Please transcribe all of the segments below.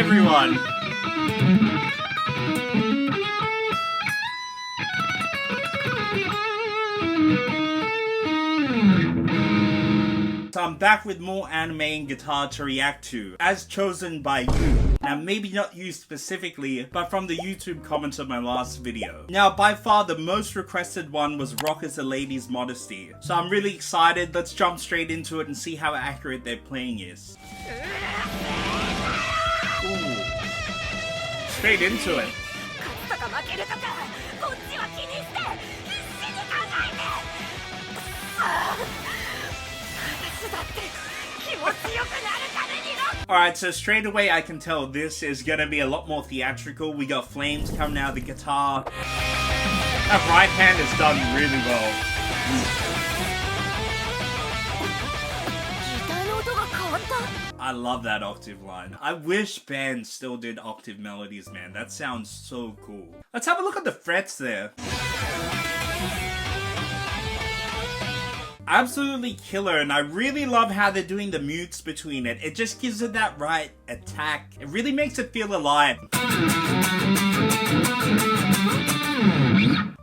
everyone. So I'm back with more anime and guitar to react to, as chosen by you. Now maybe not you specifically, but from the YouTube comments of my last video. Now by far the most requested one was Rock as a Lady's Modesty. So I'm really excited, let's jump straight into it and see how accurate their playing is. Ooh. Straight into it. Alright, so straight away I can tell this is gonna be a lot more theatrical. We got flames coming out of the guitar. That right hand is done really well. I love that octave line. I wish bands still did octave melodies, man. That sounds so cool. Let's have a look at the frets there. Absolutely killer, and I really love how they're doing the mutes between it. It just gives it that right attack. It really makes it feel alive.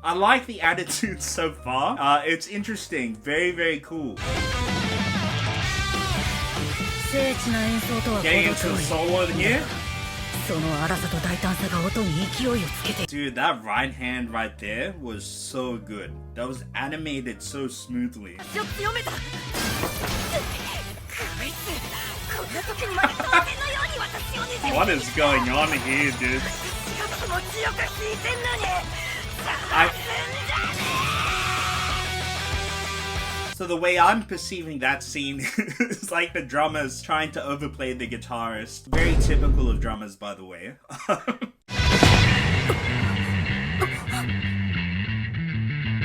I like the attitude so far. It's interesting. Very, very cool. Getting into the solo here. Dude, that right hand right there was so good. That was animated so smoothly. What is going on here, dude? So the way I'm perceiving that scene is like the drummer's trying to overplay the guitarist. Very typical of drummers, by the way.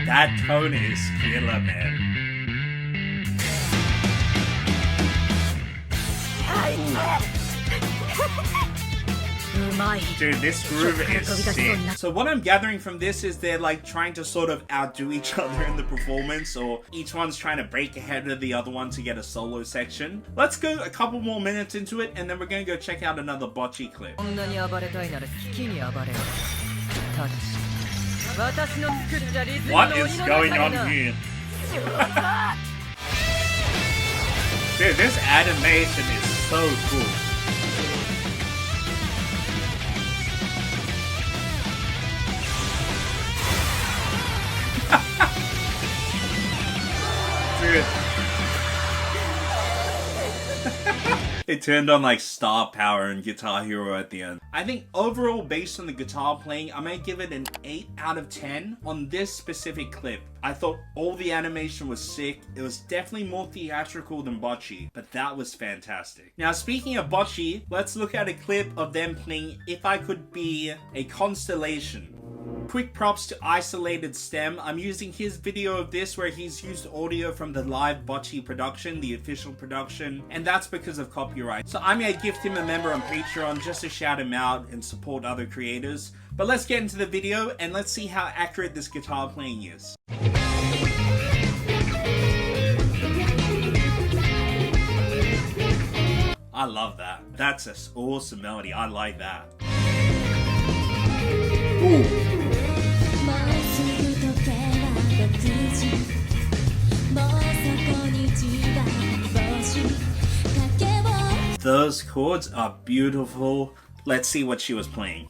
That tone is killer, man. Dude, this groove is sick. So what I'm gathering from this is they're like trying to sort of outdo each other in the performance, or each one's trying to break ahead of the other one to get a solo section. Let's go a couple more minutes into it and then we're gonna go check out another Bocchi clip. What is going on here? Dude, this animation is so cool. It turned on like star power and Guitar Hero at the end. I think overall, based on the guitar playing, I might give it an 8 out of 10 on this specific clip. I thought all the animation was sick. It was definitely more theatrical than Bocchi, but that was fantastic. Now, speaking of Bocchi, let's look at a clip of them playing If I Could Be a Constellation. Quick props to Isolated Stem. I'm using his video of this where he's used audio from the live Bocchi production, the official production, and that's because of copyright. So I'm gonna gift him a member on Patreon just to shout him out and support other creators. But let's get into the video and let's see how accurate this guitar playing is. I love that. That's an awesome melody. I like that. Ooh. Those chords are beautiful. Let's see what she was playing.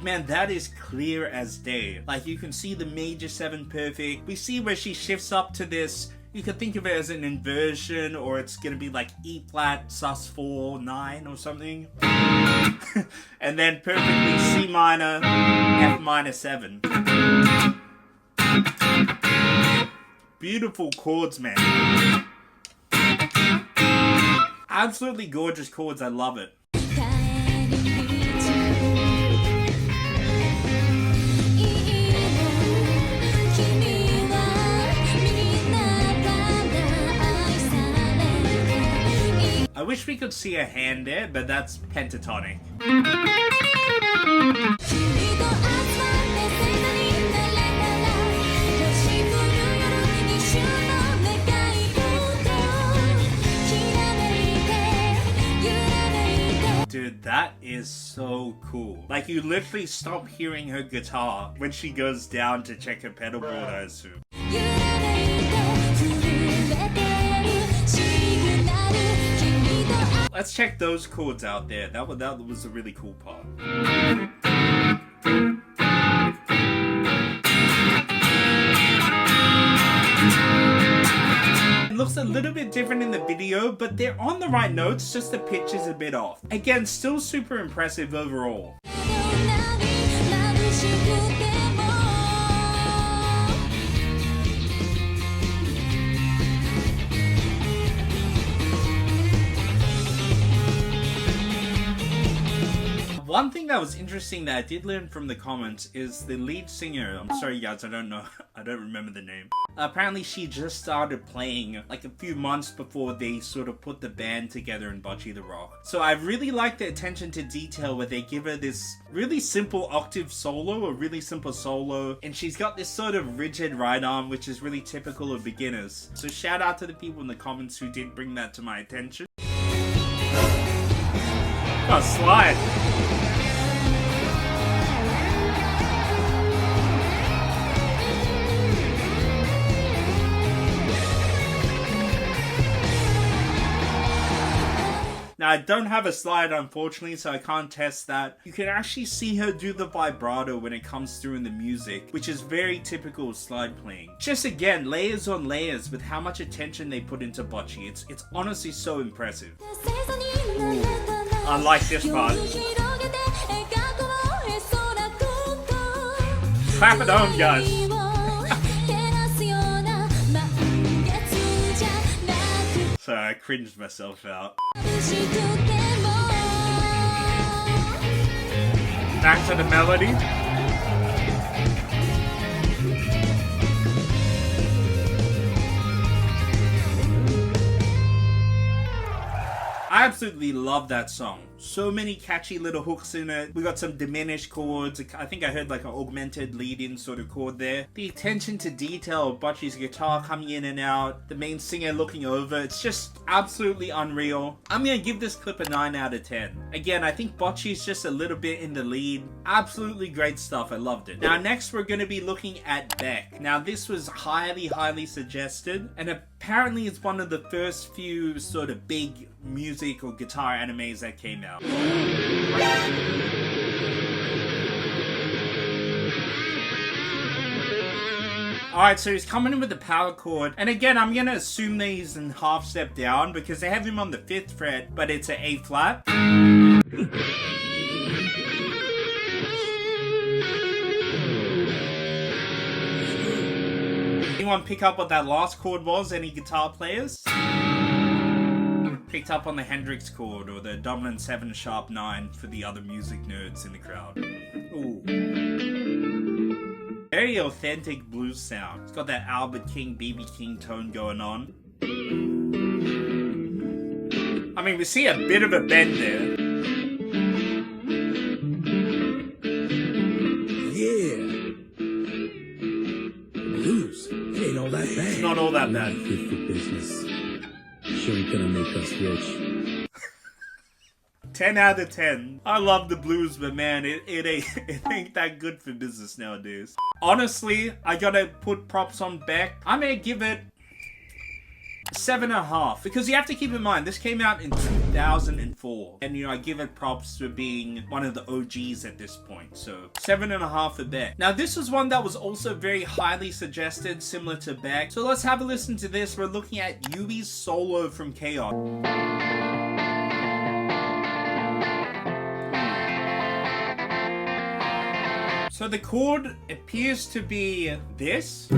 Man, that is clear as day. Like, you can see the major 7 perfect. We see where she shifts up to this. You could think of it as an inversion, or it's gonna be like E flat, sus4, 9 or something. And then perfectly C minor, F minor 7. Beautiful chords, man. Absolutely gorgeous chords, I love it. I wish we could see a hand there, but that's pentatonic. That is so cool. Like, you literally stop hearing her guitar when she goes down to check her pedal board, I assume. Let's check those chords out there. That was a really cool part. It looks a little bit different in the video, but they're on the right notes, just the pitch is a bit off. Again, still super impressive overall. One thing that was interesting that I did learn from the comments is the lead singer, I'm sorry guys, I don't remember the name. Apparently she just started playing like a few months before they sort of put the band together in Bocchi the Rock. So I really like the attention to detail where they give her this really simple octave solo, a really simple solo, and she's got this sort of rigid right arm which is really typical of beginners. So shout out to the people in the comments who did bring that to my attention. Oh, slide! Now, I don't have a slide, unfortunately, so I can't test that. You can actually see her do the vibrato when it comes through in the music, which is very typical of slide playing. Just again, layers on layers with how much attention they put into Bocchi. It's honestly so impressive. Ooh, I like this part. Clap it on, guys. Sorry, I cringed myself out. Back to the melody. I absolutely love that song. So many catchy little hooks in it. We got some diminished chords. I think I heard like an augmented lead-in sort of chord there. The attention to detail of Bocchi's guitar coming in and out. The main singer looking over. It's just absolutely unreal. I'm gonna give this clip a 9 out of 10. Again, I think Bocchi's just a little bit in the lead. Absolutely great stuff. I loved it. Now next we're gonna be looking at Beck. Now this was highly suggested, and apparently it's one of the first few sort of big music or guitar animes that came out. Alright, so he's coming in with the power chord, and again I'm gonna assume that he's in half step down because they have him on the 5th fret, but it's an A flat. Anyone pick up what that last chord was? Any guitar players? Picked up on the Hendrix chord or the dominant 7 sharp 9 for the other music nerds in the crowd. Ooh. Very authentic blues sound. It's got that Albert King, B.B. King tone going on. I mean, we see a bit of a bend there. Yeah. Blues. It ain't all that bad. It's not all that bad. Good for business. Sure ain't gonna make us rich. 10 out of 10. I love the blues, but man, it ain't that good for business nowadays. Honestly, I gotta put props on Beck. I'm gonna give it 7.5, because you have to keep in mind this came out in 2004, and I give it props for being one of the OGs at this point. So 7.5 for Beck. Now this was one that was also very highly suggested, similar to Beck. So let's have a listen to this. We're looking at Yui's solo from Chaos. So the chord appears to be this.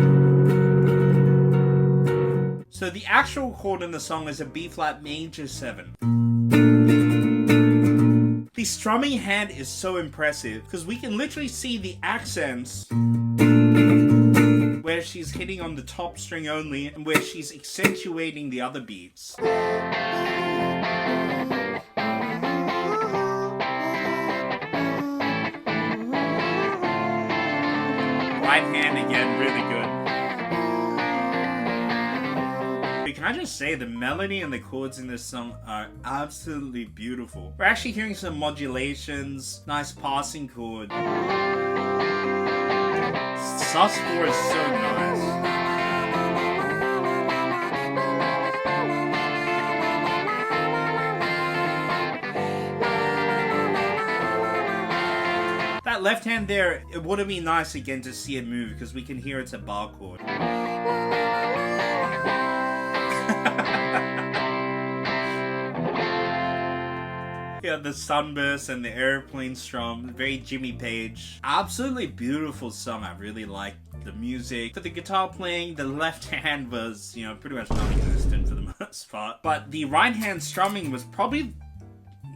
So the actual chord in the song is a B flat major 7. The strumming hand is so impressive because we can literally see the accents where she's hitting on the top string only and where she's accentuating the other beats. Right hand again, really good. We can I just say the melody and the chords in this song are absolutely beautiful. We're actually hearing some modulations, nice passing chord. Sus4 is so nice. That left hand there, it would have been nice again to see it move because we can hear it's a bar chord. Yeah, the sunburst and the airplane strum, very Jimmy Page. Absolutely beautiful song. I really like the music. For the guitar playing, the left hand was, you know, pretty much non-existent for the most part. But the right hand strumming was probably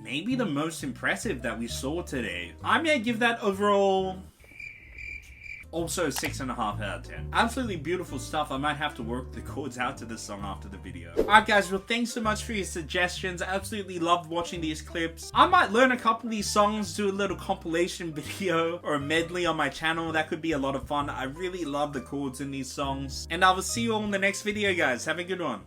maybe the most impressive that we saw today. I'm gonna give that overall also 6.5 out of 10. Absolutely beautiful stuff. I might have to work the chords out to this song after the video. Alright guys, well thanks so much for your suggestions. I absolutely loved watching these clips. I might learn a couple of these songs, do a little compilation video or a medley on my channel. That could be a lot of fun. I really love the chords in these songs. And I will see you all in the next video guys. Have a good one.